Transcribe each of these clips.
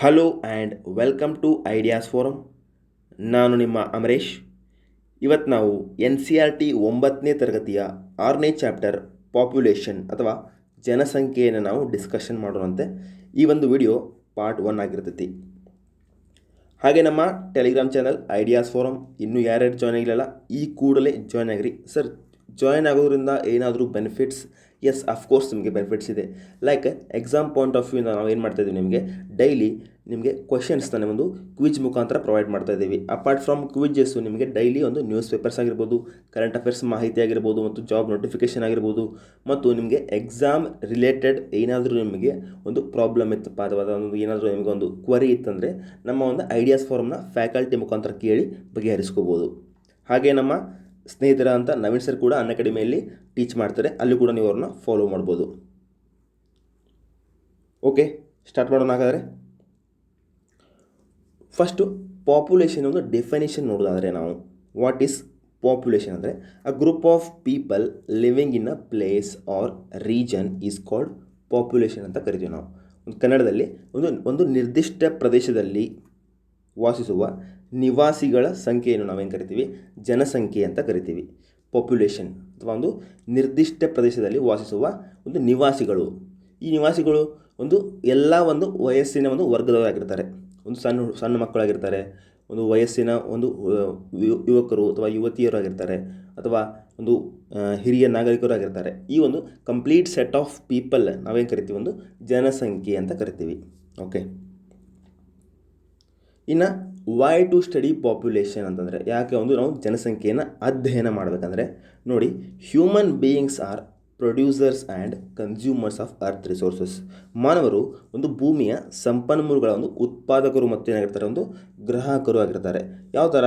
Hello and welcome to ideas forum. ನಾನು ನಿಮ್ಮ ಅಮರೇಶ್. ಇವತ್ತು ನಾವು NCERT 9ನೇ ತರಗತಿಯ 6ನೇ ಚಾಪ್ಟರ್ ಪಾಪ್ಯುಲೇಷನ್ ಅಥವಾ ಜನಸಂಖ್ಯೆಯನ್ನು ನಾವು ಡಿಸ್ಕಷನ್ ಮಾಡೋಣಂತೆ. ಈ ಒಂದು ವಿಡಿಯೋ ಪಾರ್ಟ್ 1 ಆಗಿರ್ತೈತಿ. ಹಾಗೆ ನಮ್ಮ ಟೆಲಿಗ್ರಾಮ್ ಚಾನಲ್ ಐಡಿಯಾಸ್ ಫೋರಮ್ ಇನ್ನೂ ಯಾರ್ಯಾರು ಜಾಯ್ನ್ ಆಗಿಲ್ಲ ಈ ಕೂಡಲೇ ಜಾಯ್ನ್ ಆಗಿರಿ. ಸರ್, ಜಾಯ್ನ್ ಆಗೋದ್ರಿಂದ ಏನಾದರೂ ಬೆನಿಫಿಟ್ಸ್? ಎಸ್, ಅಫ್ಕೋರ್ಸ್ ನಿಮಗೆ ಬೆನಿಫಿಟ್ಸ್ ಇದೆ. ಲೈಕ್ ಎಕ್ಸಾಮ್ ಪಾಯಿಂಟ್ ಆಫ್ ವ್ಯೂಯಿಂದ ನಾವು ಏನು ಮಾಡ್ತಾಯಿದ್ದೀವಿ, ನಿಮಗೆ ಡೈಲಿ ನಿಮಗೆ ಕ್ವಶನ್ಸ್ನ ಒಂದು ಕ್ವಿಜ್ ಮುಖಾಂತರ ಪ್ರೊವೈಡ್ ಮಾಡ್ತಾ ಇದ್ದೀವಿ. ಅಪಾರ್ಟ್ ಫ್ರಮ್ ಕ್ವಿಜಸ್ಸು ನಿಮಗೆ ಡೈಲಿ ಒಂದು ನ್ಯೂಸ್ ಪೇಪರ್ಸ್ ಆಗಿರ್ಬೋದು, ಕರೆಂಟ್ ಅಫೇರ್ಸ್ ಮಾಹಿತಿ ಆಗಿರ್ಬೋದು, ಮತ್ತು ಜಾಬ್ ನೋಟಿಫಿಕೇಷನ್ ಆಗಿರ್ಬೋದು, ಮತ್ತು ನಿಮಗೆ ಎಕ್ಸಾಮ್ ರಿಲೇಟೆಡ್ ಏನಾದರೂ ನಿಮಗೆ ಒಂದು ಪ್ರಾಬ್ಲಮ್ ಇತ್ತಪ್ಪ ಅಥವಾ ಒಂದು ಏನಾದರೂ ನಿಮಗೆ ಒಂದು ಕ್ವರಿ ಇತ್ತಂದರೆ ನಮ್ಮ ಒಂದು ಐಡಿಯಾಸ್ ಫಾರಮ್ನ ಫ್ಯಾಕಲ್ಟಿ ಮುಖಾಂತರ ಕೇಳಿ ಬಗೆಹರಿಸ್ಕೋಬೋದು. ಹಾಗೆ ನಮ್ಮ ಸ್ನೇಹಿತರ ಅಂತ ನವೀನ್ ಸರ್ ಕೂಡ ಅನ್ಅಕಾಡೆಮಿಯಲ್ಲಿ ಟೀಚ್ ಮಾಡ್ತಾರೆ, ಅಲ್ಲಿ ಕೂಡ ನೀವು ಅವ್ರನ್ನ ಫಾಲೋ ಮಾಡ್ಬೋದು. ಓಕೆ, ಸ್ಟಾರ್ಟ್ ಮಾಡೋಣ. ಹಾಗಾದರೆ ಫಸ್ಟು ಪಾಪ್ಯುಲೇಷನ್ ಒಂದು ಡೆಫಿನೇಷನ್ ನೋಡೋದಾದರೆ ನಾವು ವಾಟ್ ಈಸ್ ಪಾಪ್ಯುಲೇಷನ್ ಅಂದರೆ a group of people living in a place or region is called population ಅಂತ ಕರಿತೀವಿ ನಾವು. ಒಂದು ಕನ್ನಡದಲ್ಲಿ ಒಂದು ನಿರ್ದಿಷ್ಟ ಪ್ರದೇಶದಲ್ಲಿ ವಾಸಿಸುವ ನಿವಾಸಿಗಳ ಸಂಖ್ಯೆಯನ್ನು ನಾವೇನು ಕರಿತೀವಿ? ಜನಸಂಖ್ಯೆ ಅಂತ ಕರಿತೀವಿ. ಪಾಪ್ಯುಲೇಷನ್ ಅಥವಾ ಒಂದು ನಿರ್ದಿಷ್ಟ ಪ್ರದೇಶದಲ್ಲಿ ವಾಸಿಸುವ ಒಂದು ನಿವಾಸಿಗಳು. ಈ ನಿವಾಸಿಗಳು ಎಲ್ಲ ವಯಸ್ಸಿನ ವರ್ಗದವರಾಗಿರ್ತಾರೆ. ಒಂದು ಸಣ್ಣ ಮಕ್ಕಳಾಗಿರ್ತಾರೆ, ಒಂದು ವಯಸ್ಸಿನ ಯುವಕರು ಅಥವಾ ಯುವತಿಯರಾಗಿರ್ತಾರೆ, ಅಥವಾ ಒಂದು ಹಿರಿಯ ನಾಗರಿಕರಾಗಿರ್ತಾರೆ. ಈ ಒಂದು ಕಂಪ್ಲೀಟ್ ಸೆಟ್ ಆಫ್ ಪೀಪಲ್ ನಾವೇನು ಕರಿತೀವಿ? ಒಂದು ಜನಸಂಖ್ಯೆ ಅಂತ ಕರಿತೀವಿ. ಓಕೆ, ಇನ್ನು ವೈ ಟು ಸ್ಟಡಿ ಪಾಪ್ಯುಲೇಷನ್ ಅಂತಂದರೆ ಯಾಕೆ ನಾವು ಜನಸಂಖ್ಯೆಯನ್ನು ಅಧ್ಯಯನ ಮಾಡಬೇಕಂದ್ರೆ, ನೋಡಿ, human beings are producers and consumers of earth resources. ಮಾನವರು ಭೂಮಿಯ ಸಂಪನ್ಮೂಲಗಳ ಉತ್ಪಾದಕರು ಮತ್ತು ಏನಾಗಿರ್ತಾರೆ? ಗ್ರಾಹಕರು ಆಗಿರ್ತಾರೆ. ಯಾವ ಥರ?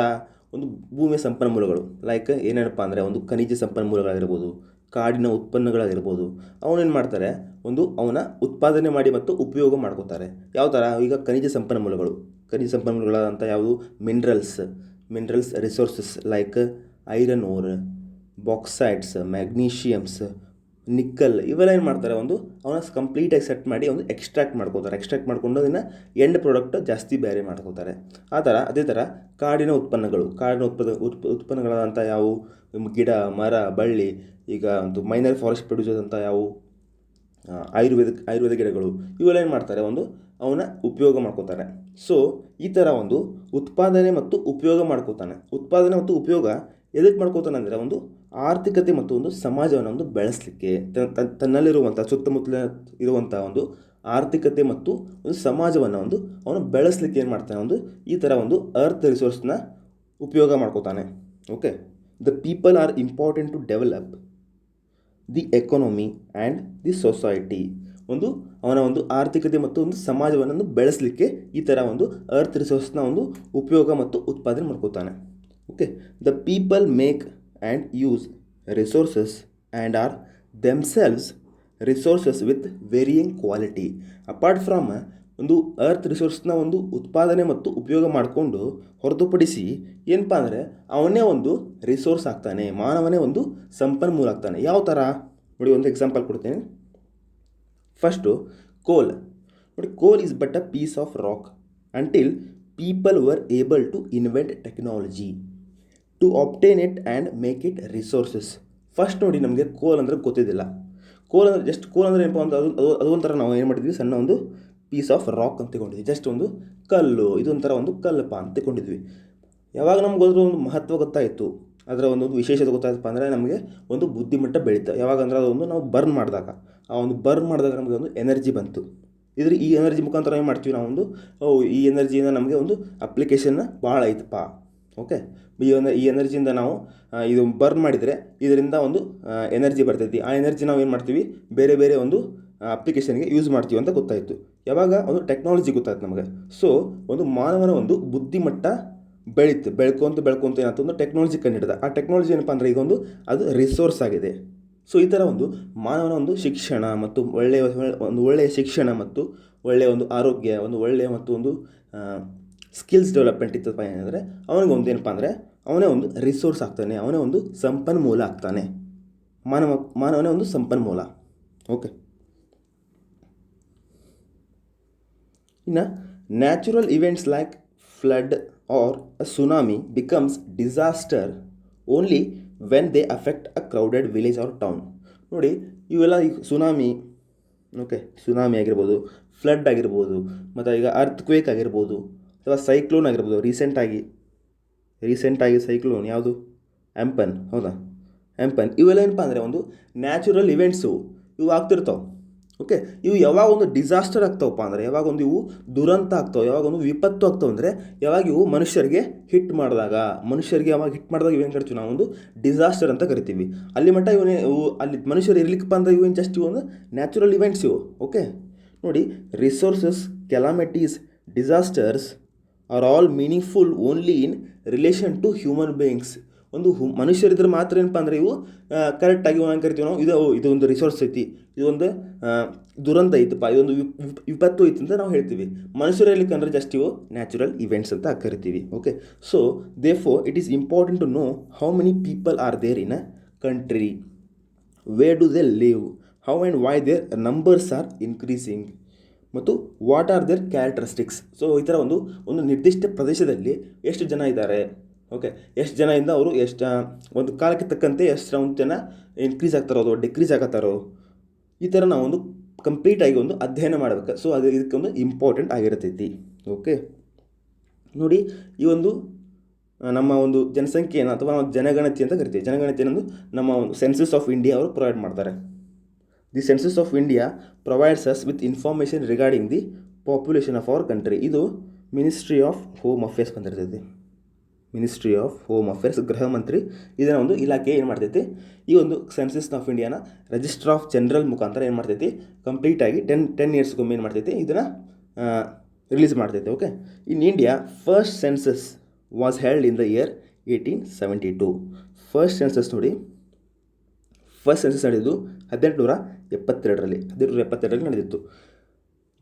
ಭೂಮಿಯ ಸಂಪನ್ಮೂಲಗಳು ಲೈಕ್ ಏನೇನಪ್ಪ ಅಂದರೆ ಖನಿಜ ಸಂಪನ್ಮೂಲಗಳಾಗಿರ್ಬೋದು, ಕಾಡಿನ ಉತ್ಪನ್ನಗಳಾಗಿರ್ಬೋದು. ಅವನೇನು ಮಾಡ್ತಾರೆ? ಅವನ ಉತ್ಪಾದನೆ ಮಾಡಿ ಮತ್ತು ಉಪಯೋಗ ಮಾಡ್ಕೋತಾರೆ. ಯಾವ ಥರ? ಈಗ ಖನಿಜ ಸಂಪನ್ಮೂಲಗಳಂತ ಯಾವುದು? Minerals resources like iron ore, bauxites, magnesiums, nickel, ಇವೆಲ್ಲ ಏನು ಮಾಡ್ತಾರೆ? ಅವನ ಕಂಪ್ಲೀಟಾಗಿ ಸೆಟ್ ಮಾಡಿ ಎಕ್ಸ್ಟ್ರಾಕ್ಟ್ ಮಾಡ್ಕೊಂಡು ಅದನ್ನು ಎಂಡ್ ಪ್ರಾಡಕ್ಟ್ ಜಾಸ್ತಿ ಬೇರೆ ಮಾಡ್ಕೋತಾರೆ. ಅದೇ ಥರ ಕಾಡಿನ ಉತ್ಪನ್ನಗಳಾದಂಥ ಯಾವುವು? ಗಿಡ, ಮರ, ಬಳ್ಳಿ. ಈಗ ಮೈನರ್ ಫಾರೆಸ್ಟ್ ಪ್ರೊಡ್ಯೂಸರ್ಸ್ ಅಂತ ಯಾವುವು? ಆಯುರ್ವೇದ ಗಿಡಗಳು. ಇವೆಲ್ಲ ಏನು ಮಾಡ್ತಾರೆ? ಅವನ ಉಪಯೋಗ ಮಾಡ್ಕೋತಾರೆ. ಸೊ ಈ ಥರ ಉತ್ಪಾದನೆ ಮತ್ತು ಉಪಯೋಗ ಮಾಡ್ಕೋತಾನೆ. ಉತ್ಪಾದನೆ ಮತ್ತು ಉಪಯೋಗ ಎದಕ್ಕೆ ಮಾಡ್ಕೋತಾನೆ ಅಂದರೆ ಆರ್ಥಿಕತೆ ಮತ್ತು ಸಮಾಜವನ್ನು ಬೆಳೆಸಲಿಕ್ಕೆ, ತನ್ನಲ್ಲಿರುವಂಥ ಸುತ್ತಮುತ್ತಲ ಇರುವಂಥ ಆರ್ಥಿಕತೆ ಮತ್ತು ಸಮಾಜವನ್ನು ಅವನು ಬೆಳೆಸಲಿಕ್ಕೆ ಏನು ಮಾಡ್ತಾನೆ? ಈ ಥರ ಅರ್ತ್ ರಿಸೋರ್ಸ್ನ ಉಪಯೋಗ ಮಾಡ್ಕೋತಾನೆ. Okay, the people are important to develop the economy and the society. ಅವನ ಆರ್ಥಿಕತೆ ಮತ್ತು ಸಮಾಜವನ್ನು ಬೆಳೆಸಲಿಕ್ಕೆ ಈ ಥರ ಅರ್ತ್ ರಿಸೋರ್ಸ್ನ ಉಪಯೋಗ ಮತ್ತು ಉತ್ಪಾದನೆ ಮಾಡ್ಕೋತಾನೆ. Okay, the people make and use resources and are themselves resources with varying quality. Apart from earth ರಿಸೋರ್ಸ್ನ ಉತ್ಪಾದನೆ ಮತ್ತು ಉಪಯೋಗ ಮಾಡಿಕೊಂಡು ಹೊರತುಪಡಿಸಿ ಏನಪ್ಪ ಅಂದರೆ ಅವನೇ ರಿಸೋರ್ಸ್ ಆಗ್ತಾನೆ, ಮಾನವನೇ ಸಂಪನ್ಮೂಲ ಆಗ್ತಾನೆ. ಯಾವ ಥರ? ನೋಡಿ, ಎಕ್ಸಾಂಪಲ್ ಕೊಡ್ತೇನೆ. First coal. ನೋಡಿ, coal is but a piece of rock until people were able to invent technology to obtain it and make it resources. First ನೋಡಿ, ನಮಗೆ ಕೋಲ್ ಅಂದರೆ ಗೊತ್ತಿದ್ದಿಲ್ಲ. ಕೋಲ್ ಅಂದರೆ ಏನಪ್ಪ ಅಂತ ಅದು ಒಂಥರ ನಾವು ಏನು ಮಾಡಿದ್ವಿ? ಸಣ್ಣ ಪೀಸ್ ಆಫ್ ರಾಕ್ ಅಂತ ತಗೊಂಡಿದ್ವಿ. ಜಸ್ಟ್ ಕಲ್ಲು, ಇದೊಂಥರ ಕಲ್ಲಪ್ಪ ಅಂತ ತಗೊಂಡಿದ್ವಿ. ಯಾವಾಗ ನಮ್ಗೆ ಮಹತ್ವ ಗೊತ್ತಾಯಿತು, ಅದರ ವಿಶೇಷತೆ ಗೊತ್ತಾಯ್ತಪ್ಪ ಅಂದರೆ ನಮಗೆ ಬುದ್ಧಿಮಟ್ಟ ಬೆಳೀತಾ. ಯಾವಾಗ ಅಂದರೆ ನಾವು ಬರ್ನ್ ಮಾಡಿದಾಗ ನಮಗೆ ಎನರ್ಜಿ ಬಂತು. ಈ ಎನರ್ಜಿ ಮುಖಾಂತರ ಏನು ಮಾಡ್ತೀವಿ ನಾವು? ಈ ಎನರ್ಜಿಯಿಂದ ನಮಗೆ ಅಪ್ಲಿಕೇಶನ್ ಭಾಳ ಐತಪ್ಪ. ಓಕೆ, ಈ ಎನರ್ಜಿಯಿಂದ ನಾವು ಇದು ಬರ್ನ್ ಮಾಡಿದರೆ ಇದರಿಂದ ಎನರ್ಜಿ ಬರ್ತೈತಿ. ಆ ಎನರ್ಜಿ ನಾವು ಏನು ಮಾಡ್ತೀವಿ? ಬೇರೆ ಬೇರೆ ಅಪ್ಲಿಕೇಶನ್ಗೆ ಯೂಸ್ ಮಾಡ್ತೀವಿ ಅಂತ ಗೊತ್ತಾಯಿತು. ಯಾವಾಗ ಟೆಕ್ನಾಲಜಿ ಗೊತ್ತಾಯ್ತು ನಮಗೆ. ಸೊ ಮಾನವನ ಬುದ್ಧಿಮಟ್ಟ ಬೆಳ್ಕೊಂತ ಏನಾಯ್ತು? ಟೆಕ್ನಾಲಜಿ ಕಂಡಿಡಿದ. ಆ ಟೆಕ್ನಾಲಜಿ ಏನಪ್ಪ ಅಂದರೆ ಅದು ರಿಸೋರ್ಸ್ ಆಗಿದೆ. ಸೊ ಈ ಥರ ಮಾನವನ ಶಿಕ್ಷಣ ಮತ್ತು ಒಳ್ಳೆಯ ಶಿಕ್ಷಣ ಮತ್ತು ಒಳ್ಳೆಯ ಆರೋಗ್ಯ, ಒಳ್ಳೆಯ ಮತ್ತು ಸ್ಕಿಲ್ಸ್ ಡೆವಲಪ್ಮೆಂಟ್ ಇತ್ತಪ್ಪ ಏನಂದರೆ ಅವನಿಗೆ ಏನಪ್ಪ ಅಂದರೆ ಅವನೇ ರಿಸೋರ್ಸ್ ಆಗ್ತಾನೆ, ಅವನೇ ಸಂಪನ್ಮೂಲ ಆಗ್ತಾನೆ. ಮಾನವನೇ ಸಂಪನ್ಮೂಲ. ಓಕೆ, ಇನ್ನು natural events like flood or a tsunami becomes disaster only when they affect a crowded village or town. ನೋಡಿ, ಇವೆಲ್ಲ ಈಗ ಸುನಾಮಿ, ಓಕೆ, ಸುನಾಮಿ ಆಗಿರ್ಬೋದು, ಫ್ಲಡ್ ಆಗಿರ್ಬೋದು, ಮತ್ತು ಈಗ ಅರ್ತ್ಕ್ವೇಕ್ ಆಗಿರ್ಬೋದು, ಅಥವಾ ಸೈಕ್ಲೋನ್ ಆಗಿರ್ಬೋದು. ರೀಸೆಂಟಾಗಿ ಸೈಕ್ಲೋನ್ ಯಾವುದು, ಆ್ಯಂಪನ್, ಹೌದಾ, ಆ್ಯಂಪನ್. ಇವೆಲ್ಲ ಏನಪ್ಪ ಅಂದರೆ ಒಂದು ನ್ಯಾಚುರಲ್ ಇವೆಂಟ್ಸು, ಇವು ಆಗ್ತಿರ್ತಾವೆ. ಓಕೆ, ಇವು ಯಾವಾಗ ಒಂದು ಡಿಸಾಸ್ಟರ್ ಆಗ್ತಾವಪ್ಪ ಅಂದರೆ, ಯಾವಾಗ ಒಂದು ಇವು ದುರಂತ ಆಗ್ತಾವೆ, ಯಾವಾಗ ಒಂದು ವಿಪತ್ತು ಆಗ್ತಾವೆ ಅಂದರೆ, ಯಾವಾಗ ಇವು ಮನುಷ್ಯರಿಗೆ ಹಿಟ್ ಮಾಡಿದಾಗ ಇವೇನು ಕರಿತೀವಿ ನಾವು, ಒಂದು ಡಿಸಾಸ್ಟರ್ ಅಂತ ಕರಿತೀವಿ. ಅಲ್ಲಿ ಮಟ್ಟ ಇವು ಅಲ್ಲಿ ಮನುಷ್ಯರು ಇರ್ಲಿಕ್ಕಪ್ಪ ಅಂದರೆ ಇವೇನು ಜಸ್ಟ್ ಇವು ಒಂದು ನ್ಯಾಚುರಲ್ ಇವೆಂಟ್ಸ್ ಇವು. ಓಕೆ, ನೋಡಿ, resources, calamities, disasters are all meaningful only in relation to human beings. ಒಂದು ಮನುಷ್ಯರಿದ್ರೆ ಮಾತ್ರ ಏನಪ್ಪ ಅಂದರೆ ಇವು ಕರೆಕ್ಟಾಗಿ ಏನು ಕರಿತೀವಿ ನಾವು, ಇದೊಂದು ರಿಸೋರ್ಸ್ ಐತಿ, ಇದೊಂದು ದುರಂತ ಐತಪ್ಪ, ಇದೊಂದು ವಿಪತ್ತು ಐತಿ ಅಂತ ನಾವು ಹೇಳ್ತೀವಿ. ಮನುಷ್ಯರು ಹೇಳಲಿಕ್ಕೆ ಅಂದರೆ ಜಸ್ಟ್ ಇವು ನ್ಯಾಚುರಲ್ ಇವೆಂಟ್ಸ್ ಅಂತ ಕರಿತೀವಿ. Okay, so therefore it is important to know how many people are there in a country, where do they live, how and why their numbers are increasing, ಮತ್ತು what are their characteristics. So ಈ ಥರ ಒಂದು ನಿರ್ದಿಷ್ಟ ಪ್ರದೇಶದಲ್ಲಿ ಎಷ್ಟು ಜನ ಇದ್ದಾರೆ, okay, ಎಷ್ಟು ಜನ ಇಂದ ಅವರು ಒಂದು ಕಾಲಕ್ಕೆ ತಕ್ಕಂತೆ ಎಷ್ಟು ಒಂದು ಜನ ಇನ್ಕ್ರೀಸ್ ಆಗ್ತಾರೋ ಅಥವಾ ಡಿಕ್ರೀಸ್ ಆಗತ್ತಾರೋ, ಈ ಥರ ನಾವು ಒಂದು ಕಂಪ್ಲೀಟಾಗಿ ಒಂದು ಅಧ್ಯಯನ ಮಾಡಬೇಕು. ಸೊ ಅದು ಇದಕ್ಕೊಂದು ಇಂಪಾರ್ಟೆಂಟ್ ಆಗಿರ್ತೈತಿ. ಓಕೆ, ನೋಡಿ, ಈ ಒಂದು ನಮ್ಮ ಒಂದು ಜನಸಂಖ್ಯೆಯನ್ನು ಅಥವಾ ಜನಗಣತಿ ಅಂತ ಕರಿತೀವಿ. ಜನಗಣತಿ ಅನ್ನೋದು ನಮ್ಮ ಒಂದು ಸೆನ್ಸಸ್ ಆಫ್ ಇಂಡಿಯಾ ಅವರು ಪ್ರೊವೈಡ್ ಮಾಡ್ತಾರೆ. The census of India provides us with information regarding the population of our country. ಇದು ಮಿನಿಸ್ಟ್ರಿ ಆಫ್ ಹೋಮ್ ಅಫೇರ್ಸ್ ಬಂದಿರ್ತೈತಿ. ಮಿನಿಸ್ಟ್ರಿ ಆಫ್ ಹೋಮ್ ಅಫೇರ್ಸ್, ಗೃಹ ಮಂತ್ರಿ ಇದನ್ನು ಒಂದು ಇಲಾಖೆ ಏನು ಮಾಡ್ತೈತಿ, ಈ ಒಂದು ಸೆನ್ಸಸ್ ಆಫ್ ಇಂಡಿಯಾನ ರಿಜಿಸ್ಟರ್ ಆಫ್ ಜನರಲ್ ಮುಖಾಂತರ ಏನು ಮಾಡ್ತೈತಿ, ಕಂಪ್ಲೀಟಾಗಿ 10 ಇಯರ್ಸ್ಗೊಮ್ಮೆ ಏನು ಮಾಡ್ತೈತಿ, ಇದನ್ನು ರಿಲೀಸ್ ಮಾಡ್ತೈತೆ. Okay, in India first census was held in the year 1872. First census ನೋಡಿ, ಫಸ್ಟ್ ಸೆನ್ಸಸ್ ನಡೆದಿದ್ದು 1872ರಲ್ಲಿ ನಡೆದಿತ್ತು.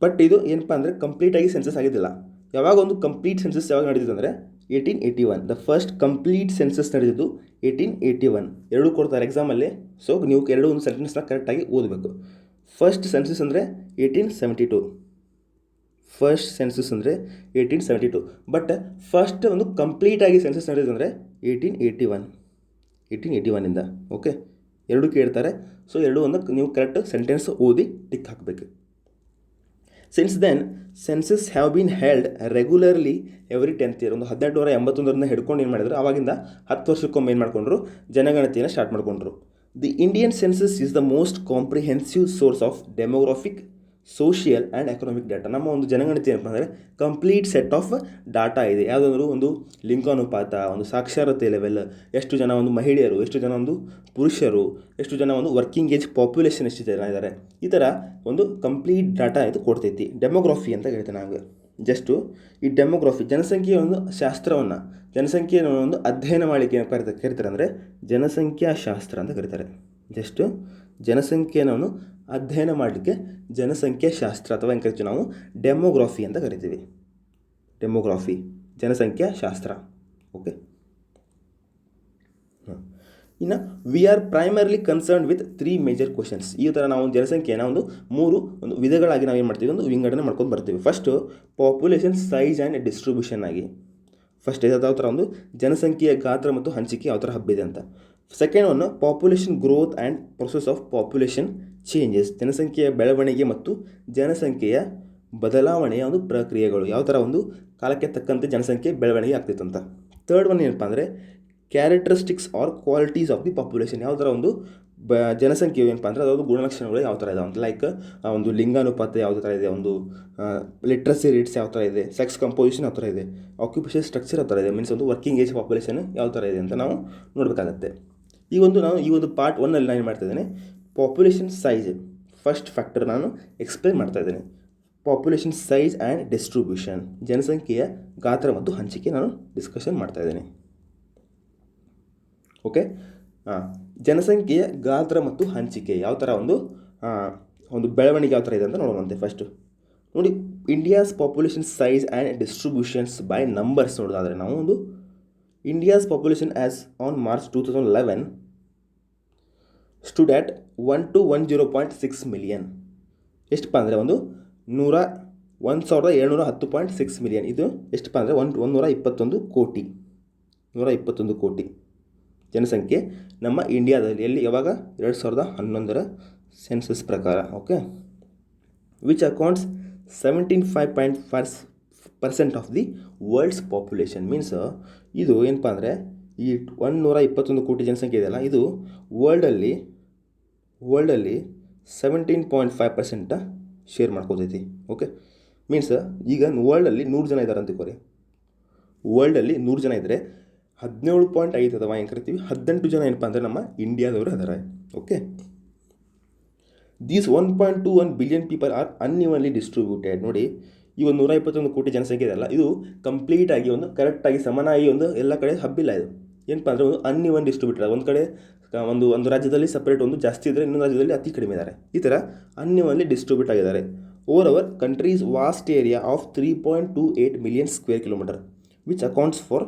ಬಟ್ ಇದು ಏನಪ್ಪ ಅಂದರೆ ಕಂಪ್ಲೀಟಾಗಿ ಸೆನ್ಸಸ್ ಆಗಿದ್ದಿಲ್ಲ. ಯಾವಾಗ ಒಂದು ಕಂಪ್ಲೀಟ್ ಸೆನ್ಸಸ್ ಯಾವಾಗ ನಡೆದಿದ್ದು ಅಂದರೆ 1881. ದ ಫಸ್ಟ್ ಕಂಪ್ಲೀಟ್ ಸೆನ್ಸಸ್ ನಡೆದಿದ್ದು 1881. ಎರಡೂ ಕೊಡ್ತಾರೆ ಎಕ್ಸಾಮಲ್ಲಿ. ಸೊ ನೀವು ಎರಡು ಒಂದು ಸೆಂಟೆನ್ಸ್ನ ಕರೆಕ್ಟಾಗಿ ಓದಬೇಕು. ಫಸ್ಟ್ ಸೆನ್ಸಸ್ ಅಂದರೆ 1872. ಫಸ್ಟ್ ಸೆನ್ಸಸ್ ಅಂದರೆ 1872. ಬಟ್ ಫಸ್ಟ್ ಒಂದು ಕಂಪ್ಲೀಟಾಗಿ ಸೆನ್ಸಸ್ ನಡೆದಿದ್ದು ಅಂದರೆ 1881ಇಂದ. ಓಕೆ, ಎರಡೂ ಕೇಳ್ತಾರೆ. ಸೊ ಎರಡು ಒಂದು ನೀವು ಕರೆಕ್ಟ್ ಸೆಂಟೆನ್ಸ್ ಓದಿ ಟಿಕ್ ಹಾಕಬೇಕು. Since then census have been held regularly every 10th year. ಒಂದು 1881ರಿಂದ ಹಿಡ್ಕೊಂಡು ಏನು ಮಾಡಿದ್ರು, ಆವಾಗಿಂದ 10 ವರ್ಷಕ್ಕೊಮ್ಮೆ ಏನು ಮಾಡಿಕೊಂಡ್ರು, ಜನಗಣತಿಯನ್ನು ಸ್ಟಾರ್ಟ್ ಮಾಡಿಕೊಂಡ್ರು. The Indian census is the most comprehensive source of demographic, social and economic data. ನಮ್ಮ ಒಂದು ಜನಗಣತಿ ಏನಪ್ಪ ಅಂದರೆ ಕಂಪ್ಲೀಟ್ ಸೆಟ್ ಆಫ್ ಡಾಟಾ ಇದೆ. ಯಾವುದಾದ್ರೂ ಒಂದು ಲಿಂಗಾನುಪಾತ, ಒಂದು ಸಾಕ್ಷರತೆ ಲೆವೆಲ್, ಎಷ್ಟು ಜನ ಒಂದು ಮಹಿಳೆಯರು, ಎಷ್ಟು ಜನ ಒಂದು ಪುರುಷರು, ಎಷ್ಟು ಜನ ಒಂದು ವರ್ಕಿಂಗ್ ಏಜ್ ಪಾಪ್ಯುಲೇಷನ್ ಎಷ್ಟು ಜನ ಇದ್ದಾರೆ, ಈ ಥರ ಒಂದು ಕಂಪ್ಲೀಟ್ ಡಾಟಾ ಇದು ಕೊಡ್ತೈತಿ. ಡೆಮೋಗ್ರಫಿ ಅಂತ ಹೇಳ್ತೇವೆ ನಾವು. ಜಸ್ಟು ಈ ಡೆಮೋಗ್ರಫಿ ಜನಸಂಖ್ಯೆಯ ಒಂದು ಶಾಸ್ತ್ರವನ್ನು, ಜನಸಂಖ್ಯೆಯನ್ನು ಒಂದು ಅಧ್ಯಯನ ಮಾಡಲಿಕ್ಕೆ ಏನು ಕರೀತಾರೆ ಅಂದರೆ ಜನಸಂಖ್ಯಾಶಾಸ್ತ್ರ ಅಂತ ಕರೀತಾರೆ. ಜಸ್ಟ್ ಜನಸಂಖ್ಯೆಯನ್ನು ಅಧ್ಯಯನ ಮಾಡಲಿಕ್ಕೆ ಜನಸಂಖ್ಯಾಶಾಸ್ತ್ರ ಅಥವಾ ಏನು ಕರಿತೀವಿ ನಾವು ಡೆಮೋಗ್ರಫಿ ಅಂತ ಕರಿತೀವಿ. ಡೆಮೋಗ್ರಫಿ, ಜನಸಂಖ್ಯಾಶಾಸ್ತ್ರ. ಓಕೆ, ಇನ್ನು we are primarily concern with 3 major questions. ಈ ಥರ ನಾವು ಜನಸಂಖ್ಯೆನ ಒಂದು ವಿಧಗಳಾಗಿ ನಾವು ಏನು ಮಾಡ್ತೀವಿ, ಒಂದು ವಿಂಗಡಣೆ ಮಾಡ್ಕೊಂಡು ಬರ್ತೀವಿ. First population size and distribution ಆಗಿ. ಫಸ್ಟ್ ಯಾವ ಥರ ಒಂದು ಜನಸಂಖ್ಯೆಯ ಗಾತ್ರ ಮತ್ತು ಹಂಚಿಕೆ ಯಾವ ಥರ ಹಬ್ಬಿದೆ ಅಂತ. Second one population growth and process of population changes. ಜನಸಂಖ್ಯೆಯ ಬೆಳವಣಿಗೆ ಮತ್ತು ಜನಸಂಖ್ಯೆಯ ಬದಲಾವಣೆಯ ಒಂದು ಪ್ರಕ್ರಿಯೆಗಳು, ಯಾವ ಥರ ಒಂದು ಕಾಲಕ್ಕೆ ತಕ್ಕಂತೆ ಜನಸಂಖ್ಯೆ ಬೆಳವಣಿಗೆ ಆಗ್ತಿತ್ತು ಅಂತ. ಥರ್ಡ್ ಒನ್ ಏನಪ್ಪ ಅಂದರೆ characteristics or qualities of the population. ಯಾವ ಥರ ಒಂದು ಜನಸಂಖ್ಯೆ ಏನಪ್ಪ ಅಂದರೆ ಅದೊಂದು ಗುಣಲಕ್ಷಣಗಳು ಯಾವ ಥರ ಇದಾವೆ ಅಂತ. ಲೈಕ್ ಒಂದು ಲಿಂಗಾನುಪಾತ ಯಾವ ಥರ ಇದೆ, ಒಂದು ಲಿಟ್ರಸಿ ರೇಟ್ಸ್ ಯಾವ ಥರ ಇದೆ, ಸೆಕ್ಸ್ ಕಂಪೋಸಿಷನ್ ಯಾವ ಥರ ಇದೆ, ಆಕ್ಯುಪೇಷನ್ ಸ್ಟ್ರಕ್ಚರ್ ಯಾವ ಥರ ಇದೆ, ಮೀನ್ಸ್ ಒಂದು ವರ್ಕಿಂಗ್ ಏಜ್ ಪಾಪ್ಯುಲೇಷನ್ ಯಾವ ಥರ ಇದೆ ಅಂತ ನಾವು ನೋಡಬೇಕಾಗತ್ತೆ. ಈ ಒಂದು ಪಾರ್ಟ್ 1 ನಾನು ಏನು ಮಾಡ್ತಾಯಿದ್ದೇನೆ, ಪಾಪ್ಯುಲೇಷನ್ ಸೈಜ್ ಫಸ್ಟ್ ಫ್ಯಾಕ್ಟರ್ ನಾನು ಎಕ್ಸ್ಪ್ಲೈನ್ ಮಾಡ್ತಾ ಇದ್ದೇನೆ. ಪಾಪ್ಯುಲೇಷನ್ ಸೈಜ್ ಆ್ಯಂಡ್ ಡಿಸ್ಟ್ರಿಬ್ಯೂಷನ್, ಜನಸಂಖ್ಯೆಯ ಗಾತ್ರ ಮತ್ತು ಹಂಚಿಕೆ ನಾನು ಡಿಸ್ಕಷನ್ ಮಾಡ್ತಾ ಇದ್ದೇನೆ. ಓಕೆ, ಜನಸಂಖ್ಯೆಯ ಗಾತ್ರ ಮತ್ತು ಹಂಚಿಕೆ ಯಾವ ಥರ ಒಂದು ಬೆಳವಣಿಗೆ ಯಾವ ಥರ ಇದೆ ಅಂತ ನೋಡೋಣಂತೆ. ಫಸ್ಟು ನೋಡಿ, India's population size and distributions by numbers ನೋಡೋದಾದರೆ ನಾವು ಒಂದು India's population as on March 2011 stood at 1 to 10.6 million. ಎಷ್ಟಪ್ಪ ಅಂದರೆ ಒಂದು 1710.6 ಮಿಲಿಯನ್. ಇದು ಎಷ್ಟಪ್ಪ ಅಂದರೆ 121 ಕೋಟಿ ಜನಸಂಖ್ಯೆ ನಮ್ಮ ಇಂಡಿಯಾದಲ್ಲಿ. ಎಲ್ಲಿ ಯಾವಾಗ 2011 ಸೆನ್ಸಸ್ ಪ್ರಕಾರ. Okay, which accounts 17.5% of the world's population. Means ಇದು ಏನಪ್ಪ ಅಂದರೆ ಈ 121 ಕೋಟಿ ಜನಸಂಖ್ಯೆ ಇದೆಯಲ್ಲ, ಇದು ವರ್ಲ್ಡಲ್ಲಿ 17.5% ಶೇರ್ ಮಾಡ್ಕೋತೈತಿ. ಓಕೆ, ಮೀನ್ಸ್ ಈಗ ವರ್ಲ್ಡಲ್ಲಿ 100 ಜನ ಇದ್ದಾರೆ ಅಂತಿಕೋರಿ. ವರ್ಲ್ಡಲ್ಲಿ 100 ಜನ ಇದ್ದರೆ 17.5 ಅದಾವ ಏನು ಕರಿತೀವಿ, 18 ಜನ ಏನಪ್ಪ ಅಂದರೆ ನಮ್ಮ ಇಂಡಿಯಾದವರು ಅದಾರೆ. Okay, these 1.21 billion people are unevenly distributed. ನೋಡಿ, ಈ ಒಂದು 121 ಕೋಟಿ ಜನಸಂಖ್ಯೆ ಇದೆಯಲ್ಲ, ಇದು ಕಂಪ್ಲೀಟಾಗಿ ಒಂದು ಕರೆಕ್ಟಾಗಿ ಸಮನಾಗಿ ಒಂದು ಎಲ್ಲ ಕಡೆ ಹಬ್ಬಿಲ್ಲ. ಇದು ಏನಪ್ಪ ಅಂದರೆ ಒಂದು ಅನ್ಇವನ್ ಡಿಸ್ಟ್ರಿಬ್ಯೂಟೆಡ್. ಒಂದು ಕಡೆ ಒಂದು ರಾಜ್ಯದಲ್ಲಿ ಸಪ್ರೇಟ್ ಒಂದು ಜಾಸ್ತಿ ಇದ್ದರೆ, ಇನ್ನೊಂದು ರಾಜ್ಯದಲ್ಲಿ ಅತಿ ಕಡಿಮೆ ಇದ್ದಾರೆ. ಈ ಥರ ಅನ್ಇವನ್ಲಿ ಡಿಸ್ಟ್ರಿಬ್ಯೂಟ್ ಆಗಿದ್ದಾರೆ. Over our countries vast area of 3.28 million square kilometer which accounts for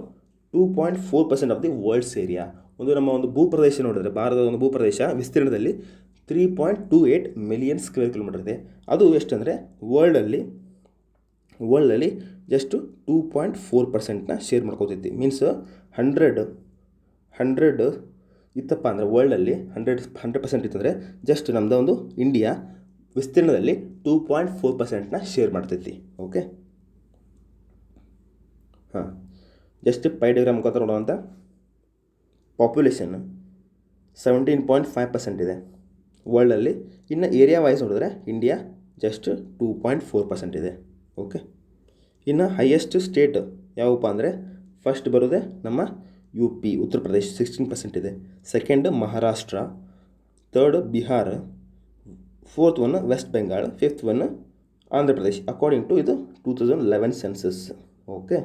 2.4% of the world's area. ನಮ್ಮ ಒಂದು ಭೂಪ್ರದೇಶ ನೋಡಿದ್ರೆ, ಭಾರತದ ಒಂದು ಭೂಪ್ರದೇಶ ವಿಸ್ತೀರ್ಣದಲ್ಲಿ 3.28 ಮಿಲಿಯನ್ ಸ್ಕ್ವೇರ್ ಕಿಲೋಮೀಟರ್ ಇದೆ. ಅದು ಎಷ್ಟಂದರೆ ವರ್ಲ್ಡಲ್ಲಿ ಜಸ್ಟ್ 2.4%ನ ಶೇರ್ ಮಾಡ್ಕೋತೈತಿ. ಮೀನ್ಸ್ 100 ಇತ್ತಪ್ಪ ಅಂದರೆ ವರ್ಲ್ಡಲ್ಲಿ 100% ಇತ್ತಂದರೆ ಜಸ್ಟ್ ನಮ್ಮದು ಒಂದು ಇಂಡಿಯಾ ವಿಸ್ತೀರ್ಣದಲ್ಲಿ 2.4%ನ ಶೇರ್ ಮಾಡ್ತೈತಿ. ಓಕೆ, ಹಾಂ, ಜಸ್ಟ್ ಪೈ ಡಯಾಗ್ರಾಮ್ ಮುಖಾಂತರ ನೋಡುವಂಥ ಪಾಪ್ಯುಲೇಷನ್ 17.5% ಇದೆ ವರ್ಲ್ಡಲ್ಲಿ. ಇನ್ನು ಏರಿಯಾ ವೈಸ್ ನೋಡಿದ್ರೆ ಇಂಡಿಯಾ ಜಸ್ಟ್ 2.4% ಇದೆ. ಓಕೆ, ಇನ್ನು ಹೈಯೆಸ್ಟ್ ಸ್ಟೇಟ್ ಯಾವಪ್ಪ ಅಂದರೆ ಫಸ್ಟ್ ಬರೋದೆ ನಮ್ಮ UP ಉತ್ತರ ಪ್ರದೇಶ್ 16% ಇದೆ. Second Maharashtra, third Bihar, fourth one West Bengal, fifth one Andhra Pradesh according to ಇದು 2011 ಸೆನ್ಸಸ್. Okay,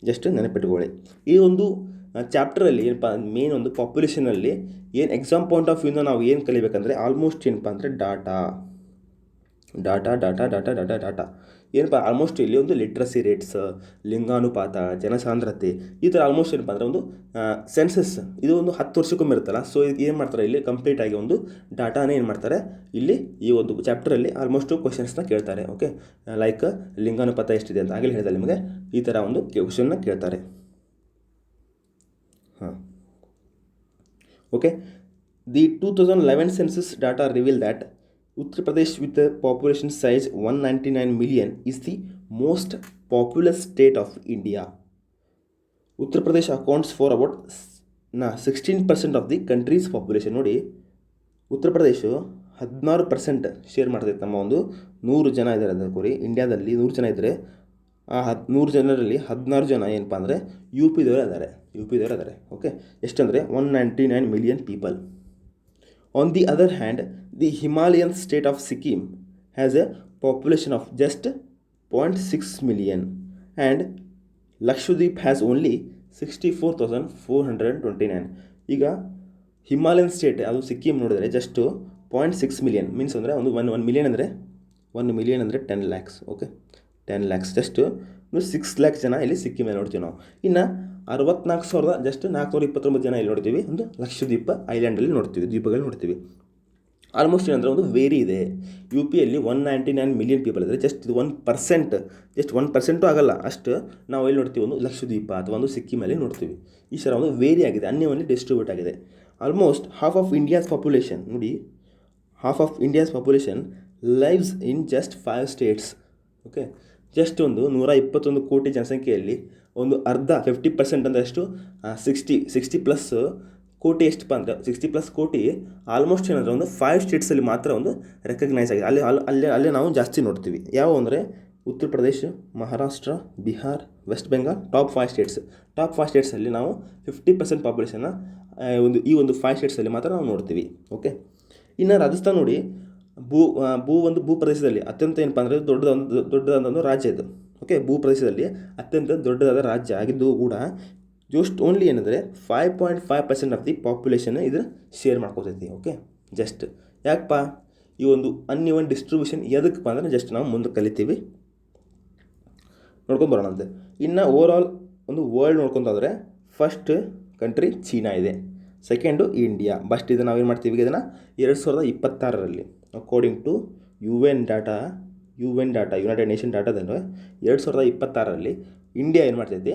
just ನೆನಪಿಟ್ಕೊಳ್ಳಿ. ಈ ಒಂದು ಚಾಪ್ಟರಲ್ಲಿ ಏನಪ್ಪ ಮೇನ್ ಒಂದು ಪಾಪ್ಯುಲೇಷನಲ್ಲಿ ಏನು ಎಕ್ಸಾಮ್ ಪಾಯಿಂಟ್ ಆಫ್ ವ್ಯೂಯಿಂದ ನಾವು ಏನು ಕಲಿಬೇಕಂದ್ರೆ ಆಲ್ಮೋಸ್ಟ್ ಏನಪ್ಪ ಅಂದರೆ ಡಾಟಾ ಏನಪ್ಪ ಆಲ್ಮೋಸ್ಟ್ ಇಲ್ಲಿ ಒಂದು ಲಿಟ್ರಸಿ ರೇಟ್ಸ್, ಲಿಂಗಾನುಪಾತ, ಜನಸಾಂದ್ರತೆ, ಈ ಥರ ಆಲ್ಮೋಸ್ಟ್ ಏನಪ್ಪ ಅಂದರೆ ಒಂದು ಸೆನ್ಸಸ್ ಇದು ಒಂದು 10 ವರ್ಷಕ್ಕೊಮ್ಮೆ ಇರುತ್ತಲ್ಲ. ಸೊ ಇದು ಏನು ಮಾಡ್ತಾರೆ ಇಲ್ಲಿ ಕಂಪ್ಲೀಟಾಗಿ ಒಂದು ಡಾಟಾನೇ ಏನು ಮಾಡ್ತಾರೆ ಇಲ್ಲಿ ಈ ಒಂದು ಚಾಪ್ಟರಲ್ಲಿ ಆಲ್ಮೋಸ್ಟ್ ಕ್ವಶನ್ಸ್ನ ಕೇಳ್ತಾರೆ. ಓಕೆ, ಲೈಕ್ ಲಿಂಗಾನುಪಾತ ಎಷ್ಟಿದೆ ಅಂತ ಆಗಲೇ ಹೇಳಿದೆ ನಿಮಗೆ, ಈ ಥರ ಒಂದು ಕ್ವಶನ್ನ ಕೇಳ್ತಾರೆ. ಹಾಂ, okay, the 2011 census data reveal that Uttar Pradesh with a population size 199 million is the most populous state of India. Uttar Pradesh accounts for about 16% of the country's population. ನೋಡಿ, ಉತ್ತರ ಪ್ರದೇಶ 16% ಶೇರ್ ಮಾಡ್ತೈತೆ. ನಮ್ಮ ಒಂದು 100 ಜನ ಇದ್ದಾರೆ ಅಂದ್ಕೋರಿ, ಇಂಡಿಯಾದಲ್ಲಿ 100 ಜನ ಇದ್ದರೆ ಆ 100 ಜನರಲ್ಲಿ 16 ಜನ ಏನಪ್ಪ ಅಂದರೆ UP ದವರು ಇದ್ದಾರೆ. ಓಕೆ, ಎಷ್ಟಂದರೆ 199 million people. On the other hand, the Himalayan state of Sikkim has a population of just 0.6 million and Lakshadweep has only 64,429. ಈಗ ಹಿಮಾಲಯನ್ ಸ್ಟೇಟ್ ಅದು ಸಿಕ್ಕಿಂ ನೋಡಿದ್ರೆ ಜಸ್ಟ್ 0.6 ಮಿಲಿಯನ್. ಮೀನ್ಸ್ ಅಂದರೆ ಒಂದು 1 ಮಿಲಿಯನ್ ಅಂದರೆ 10 ಲ್ಯಾಕ್ಸ್. ಓಕೆ, 10 ಲ್ಯಾಕ್ಸ್, ಜಸ್ಟ್ 6 ಲ್ಯಾಕ್ಸ್ ಜನ ಇಲ್ಲಿ ಸಿಕ್ಕಿಮಲ್ಲಿ ನೋಡ್ತೀವಿ ನಾವು. ಇನ್ನು 64,429 ಜನ ಇಲ್ಲಿ ನೋಡ್ತೀವಿ ಒಂದು ಲಕ್ಷದ್ವೀಪ ಐಲ್ಯಾಂಡಲ್ಲಿ ನೋಡ್ತೀವಿ, ದ್ವೀಪಗಳಲ್ಲಿ ನೋಡ್ತೀವಿ. ಆಲ್ಮೋಸ್ಟ್ ಏನಂದರೆ ಒಂದು ವೇರಿ ಇದೆ. UPಯಲ್ಲಿ 199 ಮಿಲಿಯನ್ ಪೀಪಲ್ ಇದ್ದರೆ ಜಸ್ಟ್ ಇದು 1% ಆಗಲ್ಲ ಅಷ್ಟು ನಾವು ಎಲ್ಲಿ ನೋಡ್ತೀವಿ, ಒಂದು ಲಕ್ಷದ್ವೀಪ ಅಥವಾ ಒಂದು ಸಿಕ್ಕಿಮಲ್ಲಿ ನೋಡ್ತೀವಿ. ಈ ಥರ ಒಂದು ವೇರಿ ಆಗಿದೆ, ಅನ್ಯವನ್ನು ಡಿಸ್ಟ್ರಿಬ್ಯೂಟ್ ಆಗಿದೆ. Almost half of India's population ನೋಡಿ, half of India's population lives in just 5 states. Okay, just ಒಂದು 121 ಕೋಟಿ ಜನಸಂಖ್ಯೆಯಲ್ಲಿ ಒಂದು ಅರ್ಧ 50% ಅಂದರೆ ಎಷ್ಟು 60+ ಕೋಟಿ ಎಷ್ಟಪ್ಪ ಅಂದರೆ 60+ ಕೋಟಿ ಆಲ್ಮೋಸ್ಟ್ ಏನಂದರೆ ಒಂದು 5 ಸ್ಟೇಟ್ಸಲ್ಲಿ ಮಾತ್ರ ಒಂದು ರೆಕಗ್ನೈಸ್ ಆಗಿದೆ. ಅಲ್ಲೇ ನಾವು ಜಾಸ್ತಿ ನೋಡ್ತೀವಿ. ಯಾವ ಅಂದರೆ ಉತ್ತರ ಪ್ರದೇಶ, ಮಹಾರಾಷ್ಟ್ರ, ಬಿಹಾರ್, ವೆಸ್ಟ್ ಬೆಂಗಾಲ್, ಟಾಪ್ 5 ಸ್ಟೇಟ್ಸಲ್ಲಿ ನಾವು 50% ಪಾಪ್ಯುಲೇಷನ್ನ ಈ ಒಂದು 5 ಸ್ಟೇಟ್ಸಲ್ಲಿ ಮಾತ್ರ ನಾವು ನೋಡ್ತೀವಿ. ಓಕೆ, ಇನ್ನು ರಾಜಸ್ಥಾನ ನೋಡಿ, ಭೂಪ್ರದೇಶದಲ್ಲಿ ಅತ್ಯಂತ ಏನಪ್ಪ ಅಂದರೆ ದೊಡ್ಡದಾದ ಒಂದು ರಾಜ್ಯ ಇದು. ಓಕೆ, ಭೂಪ್ರದೇಶದಲ್ಲಿ ಅತ್ಯಂತ ದೊಡ್ಡದಾದ ರಾಜ್ಯ ಆಗಿದ್ದು ಕೂಡ ಜಸ್ಟ್ ಓನ್ಲಿ ಏನಂದರೆ 5.5% ಆಫ್ ದಿ ಪಾಪ್ಯುಲೇಷನ್ ಇದನ್ನು ಶೇರ್ ಮಾಡ್ಕೋತೈತಿ. ಓಕೆ, ಜಸ್ಟ್ ಯಾಕಪ್ಪ ಈ ಒಂದು ಅನ್ಇವನ್ ಡಿಸ್ಟ್ರಿಬ್ಯೂಷನ್ ಎದಕ್ಕಪ್ಪ ಅಂದರೆ ಜಸ್ಟ್ ನಾವು ಮುಂದೆ ಕಲಿತೀವಿ, ನೋಡ್ಕೊಂಡು ಬರೋಣಂತೆ. ಇನ್ನು ಓವರಾಲ್ ಒಂದು ವರ್ಲ್ಡ್ ನೋಡ್ಕೊಂತಾದ್ರೆ ಫಸ್ಟ್ ಕಂಟ್ರಿ ಚೀನಾ ಇದೆ, ಸೆಕೆಂಡು ಇಂಡಿಯಾ. ಬಸ್ಟ್ ಇದು ನಾವೇನು ಮಾಡ್ತೀವಿ, ಇದನ್ನು 2026ರಲ್ಲಿ according to UN data UN data, United Nation ಡಾಟಾದಲ್ಲಿ 2026ರಲ್ಲಿ ಇಂಡಿಯಾ ಏನು ಮಾಡ್ತೈತಿ,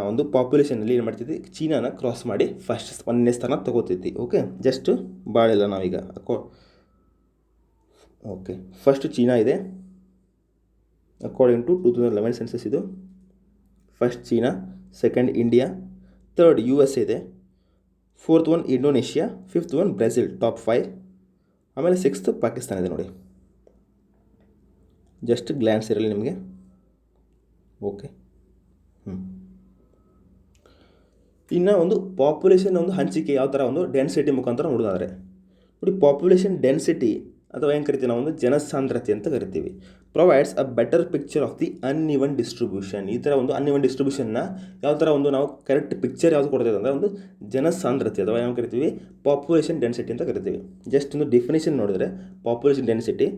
ಒಂದು ಪಾಪ್ಯುಲೇಷನಲ್ಲಿ ಏನು ಮಾಡ್ತೈತಿ, ಚೀನಾನ ಕ್ರಾಸ್ ಮಾಡಿ ಫಸ್ಟ್ 1ನೇ ಸ್ಥಾನ ತೊಗೋತೈತಿ. ಓಕೆ, ಜಸ್ಟ್ ಭಾಳಿಲ್ಲ ನಾವೀಗ ಓಕೆ, ಫಸ್ಟ್ ಚೀನಾ ಇದೆ ಅಕಾರ್ಡಿಂಗ್ ಟು 2011 ಸೆನ್ಸಸ್. ಇದು first China, second India, third US ಇದೆ, fourth one Indonesia, fifth one Brazil, top 5, ಆಮೇಲೆ ಸಿಕ್ಸ್ತ್ ಪಾಕಿಸ್ತಾನ ಇದೆ ನೋಡಿ. ಜಸ್ಟ್ ಗ್ಲ್ಯಾನ್ಸ್ ಇರಲಿ ನಿಮಗೆ. ಓಕೆ, ಇನ್ನು ಒಂದು ಪಾಪ್ಯುಲೇಷನ್ ಒಂದು ಹಂಚಿಕೆ ಯಾವ ಥರ ಒಂದು ಡೆನ್ಸಿಟಿ ಮುಖಾಂತರ ನೋಡೋದಾದರೆ ನೋಡಿ, ಪಾಪ್ಯುಲೇಷನ್ ಡೆನ್ಸಿಟಿ ಅಥವಾ ಏನು ಕರಿತೀವಿ ನಾವು, ಒಂದು ಜನಸಾಂದ್ರತೆ ಅಂತ ಕರಿತೀವಿ. Provides a better picture of the uneven distribution. ಈ ಥರ ಒಂದು ಅನ್ಇವನ್ ಡಿಸ್ಟ್ರಿಬ್ಯೂಷನ್ನ ಯಾವ ಥರ ಒಂದು ನಾವು ಕರೆಕ್ಟ್ ಪಿಕ್ಚರ್ ಯಾವುದು ಕೊಡ್ತೇವೆ ಅಂದರೆ ಒಂದು ಜನಸಾಂದ್ರತೆ ಅಥವಾ ಏನು ಕರಿತೀವಿ, ಪಾಪ್ಯುಲೇಷನ್ ಡೆನ್ಸಿಟಿ ಅಂತ ಕರಿತೀವಿ. ಜಸ್ಟ್ ಒಂದು ಡೆಫಿನೇಷನ್ ನೋಡಿದ್ರೆ, population density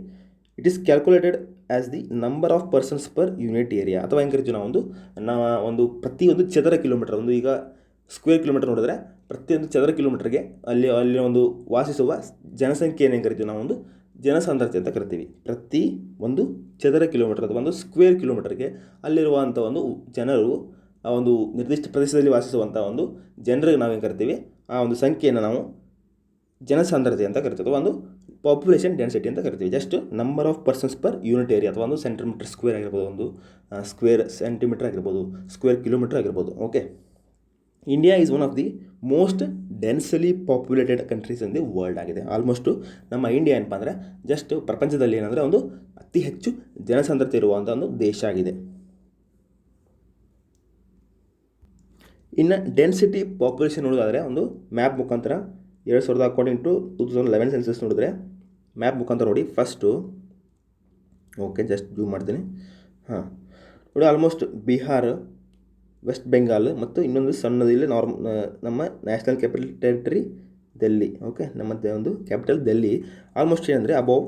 it is calculated as the number of persons per unit area. ಅಥವಾ ಏನು ಕರಿತೀವಿ ನಾವು ಪ್ರತಿಯೊಂದು ಚದರ ಕಿಲೋಮೀಟರ್, ಒಂದು ಈಗ ಸ್ಕ್ವೇರ್ ಕಿಲೋಮೀಟರ್ ನೋಡಿದ್ರೆ ಪ್ರತಿಯೊಂದು ಚದರ ಕಿಲೋಮೀಟರ್ಗೆ ಅಲ್ಲಿ ಒಂದು ವಾಸಿಸುವ ಜನಸಂಖ್ಯೆ ಏನು ಕರಿತೀವಿ ನಾವು, ಒಂದು ಜನಸಾಂದ್ರತೆ ಅಂತ ಕರಿತೀವಿ. ಪ್ರತಿ ಒಂದು ಚದರ ಕಿಲೋಮೀಟರ್ ಅಥವಾ ಒಂದು ಸ್ಕ್ವೇರ್ ಕಿಲೋಮೀಟರ್ಗೆ ಅಲ್ಲಿರುವಂಥ ಒಂದು ಜನರು, ಆ ಒಂದು ನಿರ್ದಿಷ್ಟ ಪ್ರದೇಶದಲ್ಲಿ ವಾಸಿಸುವಂಥ ಒಂದು ಜನರಿಗೆ ನಾವೇನು ಕರಿತೀವಿ, ಆ ಒಂದು ಸಂಖ್ಯೆಯನ್ನು ನಾವು ಜನಸಾಂದ್ರತೆ ಅಂತ ಕರಿತೀವಿ, ಅಥವಾ ಒಂದು ಪಾಪ್ಯುಲೇಷನ್ ಡೆನ್ಸಿಟಿ ಅಂತ ಕರಿತೀವಿ. Just number of persons per unit area, ಅಥವಾ ಒಂದು ಸೆಂಟಿಮೀಟರ್ ಸ್ಕ್ವೇರ್ ಆಗಿರ್ಬೋದು, ಒಂದು ಸ್ಕ್ವೇರ್ ಸೆಂಟಿಮೀಟರ್ ಆಗಿರ್ಬೋದು, ಸ್ಕ್ವೇರ್ ಕಿಲೋಮೀಟರ್ ಆಗಿರ್ಬೋದು. Okay, India is one of the most densely populated countries in the world ಆಗಿದೆ. ಆಲ್ಮೋಸ್ಟು ನಮ್ಮ ಇಂಡಿಯಾ ಏನಪ್ಪ ಅಂದರೆ ಜಸ್ಟ್ ಪ್ರಪಂಚದಲ್ಲಿ ಏನಂದರೆ ಒಂದು ಅತಿ ಹೆಚ್ಚು ಜನಸಾಂದ್ರತೆ ಇರುವಂಥ ಒಂದು ದೇಶ ಆಗಿದೆ. ಇನ್ನು ಡೆನ್ಸಿಟಿ ಪಾಪ್ಯುಲೇಷನ್ ನೋಡೋದಾದರೆ ಒಂದು ಮ್ಯಾಪ್ ಮುಖಾಂತರ 2000 ಅಕಾರ್ಡಿಂಗ್ ಟು 2011 ಸೆನ್ಸಸ್ ನೋಡಿದ್ರೆ ಮ್ಯಾಪ್ ಮುಖಾಂತರ ನೋಡಿ. ಫಸ್ಟು ಓಕೆ, ಜಸ್ಟ್ ಜೂಮ್ ಮಾಡ್ತೀನಿ. ನೋಡಿ, ಆಲ್ಮೋಸ್ಟ್ ಬಿಹಾರ್, ವೆಸ್ಟ್ ಬೆಂಗಾಲ್ ಮತ್ತು ಇನ್ನೊಂದು ಸಣ್ಣದಿಲ್ಲ ನಮ್ಮ national capital territory Delhi. Okay, ನಮ್ಮ ಒಂದು ಕ್ಯಾಪಿಟಲ್ ಡೆಲ್ಲಿ ಆಲ್ಮೋಸ್ಟ್ ಏನಂದರೆ ಅಬೌವ್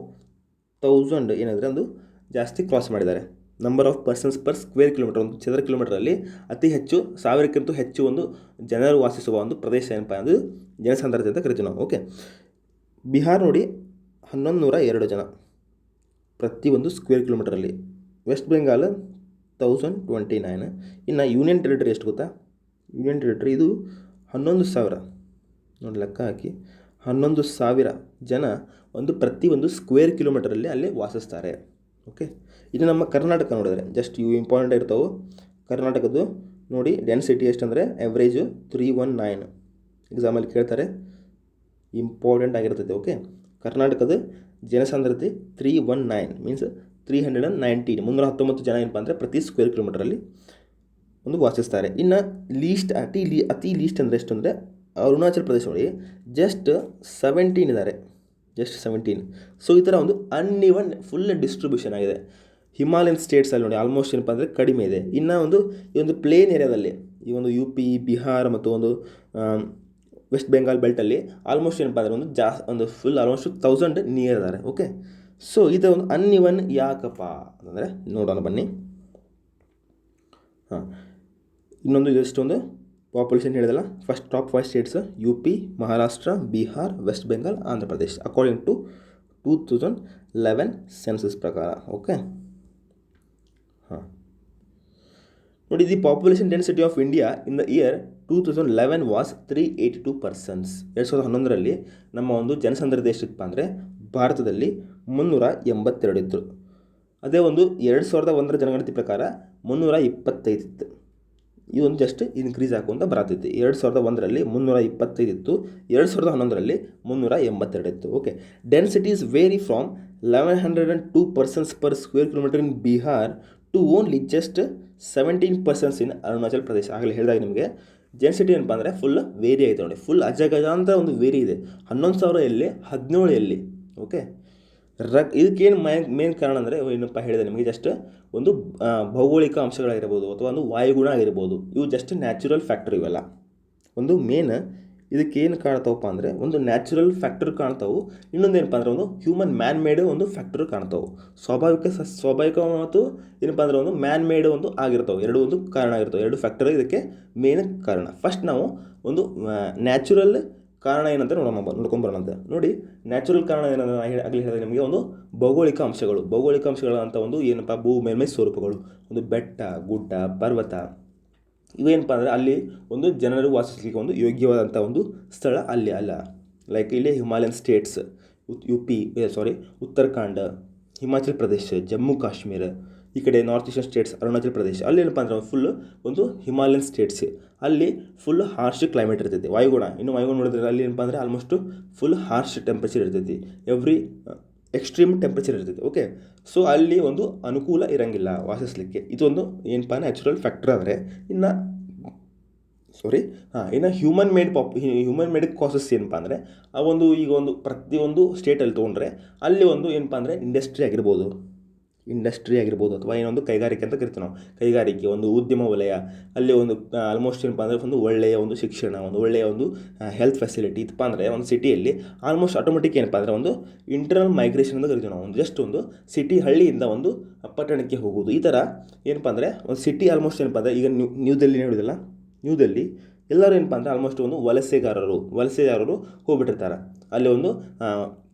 1000 ಏನಂದರೆ ಒಂದು ಜಾಸ್ತಿ ಕ್ರಾಸ್ ಮಾಡಿದ್ದಾರೆ. Number of persons per square kilometre, ಒಂದು ಚದರ ಕಿಲೋಮೀಟರಲ್ಲಿ ಅತಿ ಹೆಚ್ಚು 1000ಕ್ಕಿಂತ ಹೆಚ್ಚು ಒಂದು ಜನರು ವಾಸಿಸುವ ಒಂದು ಪ್ರದೇಶ ಏನಪ್ಪ ಅಂದರೆ ಜನಸಾಂದ್ರತೆ ಅಂತ ಕರಿತೀವಿ ನಾವು. ಓಕೆ, ಬಿಹಾರ್ ನೋಡಿ 1102 ಜನ ಪ್ರತಿ ಒಂದು ಸ್ಕ್ವೇರ್ ಕಿಲೋಮೀಟರಲ್ಲಿ. ವೆಸ್ಟ್ ಬೆಂಗಾಲ್ 1029. ಇನ್ನು ಯೂನಿಯನ್ ಟೆರಿಟರಿ ಎಷ್ಟು ಗೊತ್ತಾ? ಯೂನಿಯನ್ ಟೆರಿಟರಿ ಇದು 11,000 ನೋಡಿ, ಲೆಕ್ಕ ಹಾಕಿ 11,000 ಜನ ಪ್ರತಿ ಒಂದು ಸ್ಕ್ವೇರ್ ಕಿಲೋಮೀಟರಲ್ಲಿ ಅಲ್ಲಿ ವಾಸಿಸ್ತಾರೆ. ಓಕೆ, ಇದು ನಮ್ಮ ಕರ್ನಾಟಕ ನೋಡಿದ್ರೆ ಜಸ್ಟ್ ಇವು ಇಂಪಾರ್ಟೆಂಟ್ ಇರ್ತಾವೆ. ಕರ್ನಾಟಕದ್ದು ನೋಡಿ ಡೆನ್ಸಿಟಿ ಎಷ್ಟಂದರೆ ಎವ್ರೇಜು 319, ಎಕ್ಸಾಮಲ್ಲಿ ಕೇಳ್ತಾರೆ, ಇಂಪಾರ್ಟೆಂಟ್ ಆಗಿರ್ತೈತೆ. ಓಕೆ, ಕರ್ನಾಟಕದ ಜನಸಾಂದ್ರತೆ 319 ಮೀನ್ಸ್ 319, 319 ಜನ ಏನಪ್ಪ ಅಂದರೆ ಪ್ರತಿ ಸ್ಕ್ವೇರ್ ಕಿಲೋಮೀಟರಲ್ಲಿ ಒಂದು ವಾಸಿಸ್ತಾರೆ. ಇನ್ನು ಲೀಸ್ಟ್ ಅತಿ ಲೀಸ್ಟ್ ಅಂದರೆ ಎಷ್ಟು ಅಂದರೆ ಅರುಣಾಚಲ್ ಪ್ರದೇಶ ನೋಡಿ ಜಸ್ಟ್ 17 ಇದ್ದಾರೆ, ಜಸ್ಟ್ 17. ಸೊ ಈ ಥರ ಒಂದು ಅನ್ಇವನ್ ಫುಲ್ ಡಿಸ್ಟ್ರಿಬ್ಯೂಷನ್ ಆಗಿದೆ. ಹಿಮಾಲಯನ್ ಸ್ಟೇಟ್ಸಲ್ಲಿ ನೋಡಿ ಆಲ್ಮೋಸ್ಟ್ ಏನಪ್ಪ ಅಂದರೆ ಕಡಿಮೆ ಇದೆ. ಇನ್ನು ಈ ಒಂದು ಪ್ಲೇನ್ ಏರಿಯಾದಲ್ಲಿ ಈ ಒಂದು UP, ಬಿಹಾರ್ ಮತ್ತು ಒಂದು ವೆಸ್ಟ್ ಬೆಂಗಾಲ್ ಬೆಲ್ಟಲ್ಲಿ ಆಲ್ಮೋಸ್ಟ್ ಏನಪ್ಪ ಅಂದರೆ ಒಂದು ಫುಲ್ ಆಲ್ಮೋಸ್ಟ್ 1000 ನಿಯರ್ ಇದ್ದಾರೆ. ಓಕೆ, ಸೊ ಇದು ಒಂದು ಅನ್ಇವನ್ ಯಾಕಪ್ಪ ಅಂತಂದರೆ ನೋಡೋಣ ಬನ್ನಿ. ಇನ್ನೊಂದು ಎಷ್ಟೊಂದು ಪಾಪ್ಯುಲೇಷನ್ ಹೇಳಿದಲ್ಲ, first top 5 states UP, Maharashtra, Bihar, West Bengal, Andhra Pradesh according to 2011 census ಪ್ರಕಾರ. ಓಕೆ, ನೋಡಿ, the population density of India in the year 2011 was 382 persons. 2011ರಲ್ಲಿ ನಮ್ಮ ಒಂದು ಜನಸಾಂದ್ರತೆ ಎಷ್ಟಿತ್ತಪ್ಪ ಅಂದರೆ ಭಾರತದಲ್ಲಿ 382 ಇತ್ತು. ಅದೇ ಒಂದು 2001 ಜನಗಣತಿ ಪ್ರಕಾರ 325 ಇತ್ತು. ಈ ಒಂದು ಜಸ್ಟ್ ಇನ್ಕ್ರೀಸ್ ಹಾಕುವಂತ ಬರತೈತಿ. 2001ರಲ್ಲಿ 325 ಇತ್ತು, 2011ರಲ್ಲಿ 382 ಇತ್ತು. Okay, densities vary from 1102 persons per square kilometer in Bihar to only just 17% in Arunachal Pradesh. ಆಗಲೇ ಹೇಳಿದಾಗ ನಿಮಗೆ ಡೆನ್ಸಿಟಿ ಏನಪ್ಪ ಅಂದರೆ ಫುಲ್ ವೇರಿ ಆಯಿತು ನೋಡಿ, ಫುಲ್ ಅಜಗಜಾಂತರ ಒಂದು ವೇರಿ ಇದೆ. 11,000 ಎಲ್ಲಿ, 17 ಎಲ್ಲಿ. ಓಕೆ, ಇದಕ್ಕೇನು ಮೇನ್ ಕಾರಣ ಅಂದರೆ ಏನಪ್ಪ ಹೇಳಿದೆ ನಿಮಗೆ, ಜಸ್ಟ್ ಒಂದು ಭೌಗೋಳಿಕ ಅಂಶಗಳಾಗಿರ್ಬೋದು ಅಥವಾ ಒಂದು ವಾಯುಗುಣ ಆಗಿರ್ಬೋದು, ಇವು ಜಸ್ಟ್ ನ್ಯಾಚುರಲ್ ಫ್ಯಾಕ್ಟರ್. ಇವೆಲ್ಲ ಒಂದು ಮೇನ್ ಇದಕ್ಕೇನು ಕಾಣ್ತಾವಪ್ಪ ಅಂದರೆ ಒಂದು ನ್ಯಾಚುರಲ್ ಫ್ಯಾಕ್ಟರ್ ಕಾಣ್ತಾವೆ, ಇನ್ನೊಂದು ಏನಪ್ಪ ಅಂದರೆ ಒಂದು ಹ್ಯೂಮನ್ ಮ್ಯಾನ್ ಮೇಡ್ ಒಂದು ಫ್ಯಾಕ್ಟರ್ ಕಾಣ್ತಾವೆ. ಸ್ವಾಭಾವಿಕ ಮತ್ತು ಏನಪ್ಪ ಅಂದರೆ ಒಂದು ಮ್ಯಾನ್ ಮೇಡ್ ಒಂದು ಆಗಿರ್ತಾವೆ. ಎರಡು ಒಂದು ಕಾರಣ ಆಗಿರ್ತಾವೆ, ಎರಡು ಫ್ಯಾಕ್ಟರ್ ಇದಕ್ಕೆ ಮೇನ್ ಕಾರಣ. ಫಸ್ಟ್ ನಾವು ಒಂದು ನ್ಯಾಚುರಲ್ ಕಾರಣ ಏನಂತ ನೋಡ್ಕೊಂಬರೋಣ ಅಂತ ನೋಡಿ. ನ್ಯಾಚುರಲ್ ಕಾರಣ ಏನಂತ ಆಗಲಿ ಹೇಳಿದ್ರೆ ನಿಮಗೆ ಒಂದು ಭೌಗೋಳಿಕ ಅಂಶಗಳು ಅಂತ ಒಂದು ಏನಪ್ಪ ಮೇಲ್ಮೈ ಸ್ವರೂಪಗಳು, ಒಂದು ಬೆಟ್ಟ ಗುಡ್ಡ ಪರ್ವತ, ಇವೇನಪ್ಪ ಅಂದರೆ ಅಲ್ಲಿ ಒಂದು ಜನರು ವಾಸಿಸಲಿಕ್ಕೆ ಒಂದು ಯೋಗ್ಯವಾದಂಥ ಒಂದು ಸ್ಥಳ ಅಲ್ಲಿ ಅಲ್ಲ. ಲೈಕ್ ಇಲ್ಲಿ ಹಿಮಾಲಯನ್ ಸ್ಟೇಟ್ಸ್, ಉತ್ತರಾಖಂಡ, ಹಿಮಾಚಲ್ ಪ್ರದೇಶ, ಜಮ್ಮು ಕಾಶ್ಮೀರ, ಈ ಕಡೆ north eastern States, Arunachal Pradesh, ಅಲ್ಲಿ ಏನಪ್ಪ ಅಂದರೆ ಫುಲ್ಲು ಒಂದು ಹಿಮಾಲಯನ್ ಸ್ಟೇಟ್ಸ್, ಅಲ್ಲಿ ಫುಲ್ ಹಾರ್ಶ್ ಕ್ಲೈಮೇಟ್ ಇರ್ತೈತಿ. ವಾಯುಗುಣ ನೋಡಿದ್ರೆ ಅಲ್ಲಿ ಏನಪ್ಪ ಅಂದರೆ ಆಲ್ಮೋಸ್ಟು ಫುಲ್ ಹಾರ್ಶ್ ಟೆಂಪ್ರೇಚರ್ ಇರ್ತೈತಿ, ಎಕ್ಸ್ಟ್ರೀಮ್ ಟೆಂಪ್ರೇಚರ್ ಇರ್ತೈತಿ. ಓಕೆ, ಸೊ ಅಲ್ಲಿ ಒಂದು ಅನುಕೂಲ ಇರೋಂಗಿಲ್ಲ ವಾಸಿಸಲಿಕ್ಕೆ. ಇದೊಂದು ಏನಪ್ಪ ನ್ಯಾಚುರಲ್ ಫ್ಯಾಕ್ಟರ್ ಆದರೆ ಇನ್ನು ಹ್ಯೂಮನ್ ಮೇಡ್ ಕಾಸಸ್ ಏನಪ್ಪ ಅಂದರೆ ಆ ಒಂದು ಈಗ ಒಂದು ಪ್ರತಿಯೊಂದು ಸ್ಟೇಟಲ್ಲಿ ತೊಗೊಂಡ್ರೆ ಅಲ್ಲಿ ಒಂದು ಏನಪ್ಪ ಅಂದರೆ ಇಂಡಸ್ಟ್ರಿ ಆಗಿರ್ಬೋದು ಅಥವಾ ಏನೊಂದು ಕೈಗಾರಿಕೆ ಅಂತ ಕರಿತೀವಿ ನಾವು. ಕೈಗಾರಿಕೆ, ಒಂದು ಉದ್ಯಮ ವಲಯ, ಅಲ್ಲಿ ಒಂದು ಆಲ್ಮೋಸ್ಟ್ ಏನಪ್ಪ ಅಂದರೆ ಒಂದು ಒಳ್ಳೆಯ ಒಂದು ಶಿಕ್ಷಣ, ಒಂದು ಒಳ್ಳೆಯ ಒಂದು ಹೆಲ್ತ್ ಫೆಸಿಲಿಟಿ ಇತ್ತಪ್ಪ ಅಂದರೆ ಒಂದು ಸಿಟಿಯಲ್ಲಿ ಆಲ್ಮೋಸ್ಟ್ ಆಟೋಮೆಟಿಕ್ ಏನಪ್ಪ ಅಂದರೆ ಒಂದು ಇಂಟರ್ನಲ್ ಮೈಗ್ರೇಷನ್ ಅಂತ ಕರಿತೀವಿ ನಾವು. ಒಂದು ಜಸ್ಟ್ ಒಂದು ಸಿಟಿ ಹಳ್ಳಿಯಿಂದ ಒಂದು ಪಟ್ಟಣಕ್ಕೆ ಹೋಗೋದು, ಈ ಥರ ಏನಪ್ಪ ಅಂದರೆ ಒಂದು ಸಿಟಿ ಆಲ್ಮೋಸ್ಟ್ ಏನಪ್ಪ ಅಂದರೆ ಈಗ ನ್ಯೂ ಡೆಲ್ಲಿ ಎಲ್ಲರೂ ಏನಪ್ಪ ಅಂದರೆ ಆಲ್ಮೋಸ್ಟ್ ಒಂದು ವಲಸೆಗಾರರು ಹೋಗ್ಬಿಟ್ಟಿರ್ತಾರೆ ಅಲ್ಲಿ ಒಂದು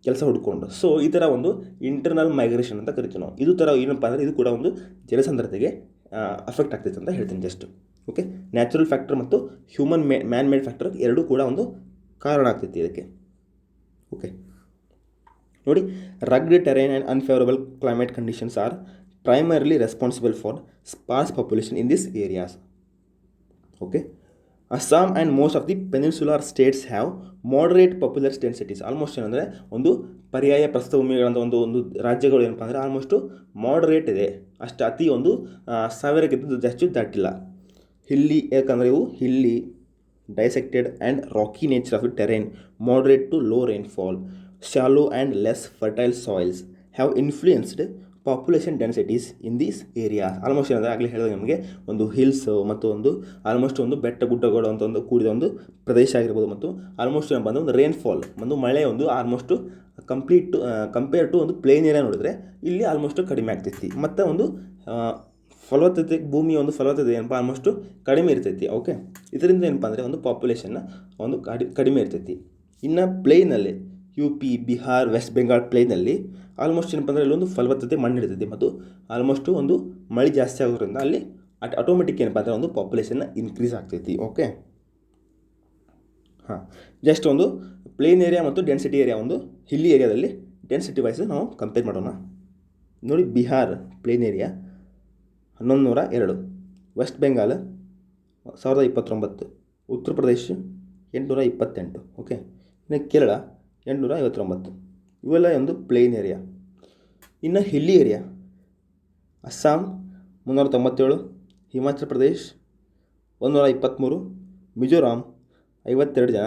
ಕೆಲಸ ಹುಡ್ಕೊಂಡು. ಸೊ ಈ ಥರ ಒಂದು ಇಂಟರ್ನಲ್ ಮೈಗ್ರೇಷನ್ ಅಂತ ಕರಿತೀವಿ ನಾವು. ಇದು ಥರ ಏನಪ್ಪ ಅಂದರೆ ಇದು ಕೂಡ ಒಂದು ಜನಸಾಂದ್ರತೆಗೆ ಅಫೆಕ್ಟ್ ಆಗ್ತೈತೆ ಅಂತ ಹೇಳ್ತೀನಿ ಜಸ್ಟ್. ಓಕೆ, ನ್ಯಾಚುರಲ್ ಫ್ಯಾಕ್ಟರ್ ಮತ್ತು ಮ್ಯಾನ್ ಮೇಡ್ ಫ್ಯಾಕ್ಟರ್ ಎರಡೂ ಕೂಡ ಒಂದು ಕಾರಣ ಆಗ್ತೈತಿ ಇದಕ್ಕೆ. ಓಕೆ ನೋಡಿ, rugged terrain and unfavourable climate conditions are primarily responsible for sparse population in this areas. Okay, Assam and most of the peninsular states have moderate popular densities. Almost ಏನಂದರೆ ಒಂದು ಪರ್ಯಾಯ ಪ್ರಸ್ಥಭೂಮಿಗಳಂತ ಒಂದು ರಾಜ್ಯಗಳು ಏನಪ್ಪ ಅಂದರೆ ಆಲ್ಮೋಸ್ಟು ಮಾಡರೇಟ್ ಇದೆ, ಅಷ್ಟು ಅತಿ ಒಂದು 1000ಕ್ಕಿಂತ ಜಾಸ್ತಿ ದಾಟಿಲ್ಲ. ಯಾಕಂದರೆ ಇವು hilly, dissected and rocky nature of the terrain, moderate to low rainfall, shallow and less fertile soils have influenced population densities in these areas. Almost ಏನಂದರೆ ಆಗಲೇ ಹೇಳಿದಾಗ ನಮಗೆ ಒಂದು ಹಿಲ್ಸ್ ಮತ್ತು ಒಂದು ಆಲ್ಮೋಸ್ಟ್ ಒಂದು ಬೆಟ್ಟ ಗುಡ್ಡಗಳು ಅಂತ ಒಂದು ಕೂಡಿದ ಒಂದು ಪ್ರದೇಶ ಆಗಿರ್ಬೋದು, ಮತ್ತು ಆಲ್ಮೋಸ್ಟ್ ಏನಪ್ಪ ಅಂದರೆ ಒಂದು ರೈನ್ಫಾಲ್, ಒಂದು ಮಳೆ ಒಂದು ಆಲ್ಮೋಸ್ಟು ಕಂಪೇರ್ ಟು ಒಂದು ಪ್ಲೇನ್ ಏರಿಯಾ ನೋಡಿದ್ರೆ ಇಲ್ಲಿ ಆಲ್ಮೋಸ್ಟು ಕಡಿಮೆ ಆಗ್ತೈತಿ. ಮತ್ತು ಒಂದು ಭೂಮಿಯ ಒಂದು ಫಲವತ್ತತೆ ಏನಪ್ಪ ಆಲ್ಮೋಸ್ಟು ಕಡಿಮೆ ಇರ್ತೈತಿ. ಓಕೆ, ಇದರಿಂದ ಏನಪ್ಪ ಅಂದರೆ ಒಂದು ಪಾಪ್ಯುಲೇಷನ್ನ ಒಂದು ಕಡಿಮೆ ಇರ್ತೈತಿ. ಇನ್ನು ಪ್ಲೇನಲ್ಲಿ UP, ಬಿಹಾರ್, ವೆಸ್ಟ್ ಬೆಂಗಾಲ್ ಪ್ಲೇನಲ್ಲಿ ಆಲ್ಮೋಸ್ಟ್ ಏನಪ್ಪ ಅಂದರೆ ಇಲ್ಲೊಂದು ಫಲವತ್ತತೆ ಮಣ್ಣು ಇರ್ತೈತಿ ಮತ್ತು ಆಲ್ಮೋಸ್ಟು ಒಂದು ಮಳೆ ಜಾಸ್ತಿ ಆಗೋದ್ರಿಂದ ಅಲ್ಲಿ ಆಟೋಮೆಟಿಕ್ ಏನಪ್ಪ ಅಂದರೆ ಒಂದು ಪಾಪ್ಯುಲೇಷನ್ನ ಇನ್ಕ್ರೀಸ್ ಆಗ್ತೈತಿ. ಓಕೆ, ಜಸ್ಟ್ ಒಂದು ಪ್ಲೇನ್ ಏರಿಯಾ ಮತ್ತು ಡೆನ್ಸಿಟಿ ಏರಿಯಾ, ಒಂದು ಹಿಲ್ಲಿ ಏರಿಯಾದಲ್ಲಿ ಡೆನ್ಸಿಟಿ ವೈಸ್ ನಾವು ಕಂಪೇರ್ ಮಾಡೋಣ. ನೋಡಿ, ಬಿಹಾರ್ ಪ್ಲೇನ್ ಏರಿಯಾ 1102, ವೆಸ್ಟ್ ಬೆಂಗಾಲ್ 1029, ಉತ್ತರ ಪ್ರದೇಶ 828. ಓಕೆ, ಇನ್ನು ಕೇರಳ 859. ಇವೆಲ್ಲ ಒಂದು ಪ್ಲೇನ್ ಏರಿಯಾ. ಇನ್ನು ಹಿಲ್ಲಿ ಏರಿಯಾ ಅಸ್ಸಾಂ 397, ಹಿಮಾಚಲ್ ಪ್ರದೇಶ್ 123, ಮಿಜೋರಾಂ 52 ಜನ,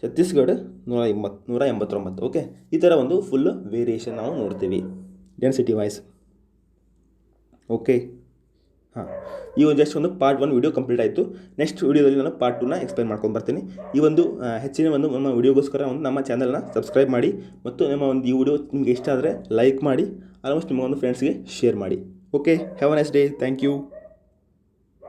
ಛತ್ತೀಸ್ಗಢ 189. ಓಕೆ, ಈ ಥರ ಒಂದು ಫುಲ್ ವೇರಿಯೇಷನ್ ನಾವು ನೋಡ್ತೀವಿ ಡೆನ್ಸಿಟಿ ವೈಸ್. ಓಕೆ, ಈ ಒಂದು ಜಸ್ಟ್ ಒಂದು ಪಾರ್ಟ್ 1 ವಿಡಿಯೋ ಕಂಪ್ಲೀಟ್ ಆಯಿತು. ನೆಕ್ಸ್ಟ್ ವಿಡಿಯೋದಲ್ಲಿ ನಾನು ಪಾರ್ಟ್ 2ನ ಎಕ್ಸ್ಪ್ಲೈನ್ ಮಾಡ್ಕೊಂಡು ಬರ್ತೀನಿ. ಈ ಒಂದು ಹೆಚ್ಚಿನ ಒಂದು ನಮ್ಮ ವಿಡಿಯೋಗೋಸ್ಕರ ಒಂದು ನಮ್ಮ ಚಾನಲ್ನ ಸಬ್ಸ್ಕ್ರೈಬ್ ಮಾಡಿ, ಮತ್ತು ನಮ್ಮ ಒಂದು ಈ ವಿಡಿಯೋ ನಿಮಗೆ ಇಷ್ಟ ಆದರೆ ಲೈಕ್ ಮಾಡಿ, ಆಲ್ಮೋಸ್ಟ್ ನಿಮ್ಮ ಒಂದು ಫ್ರೆಂಡ್ಸ್ಗೆ ಶೇರ್ ಮಾಡಿ. Okay, have a nice day. Thank you.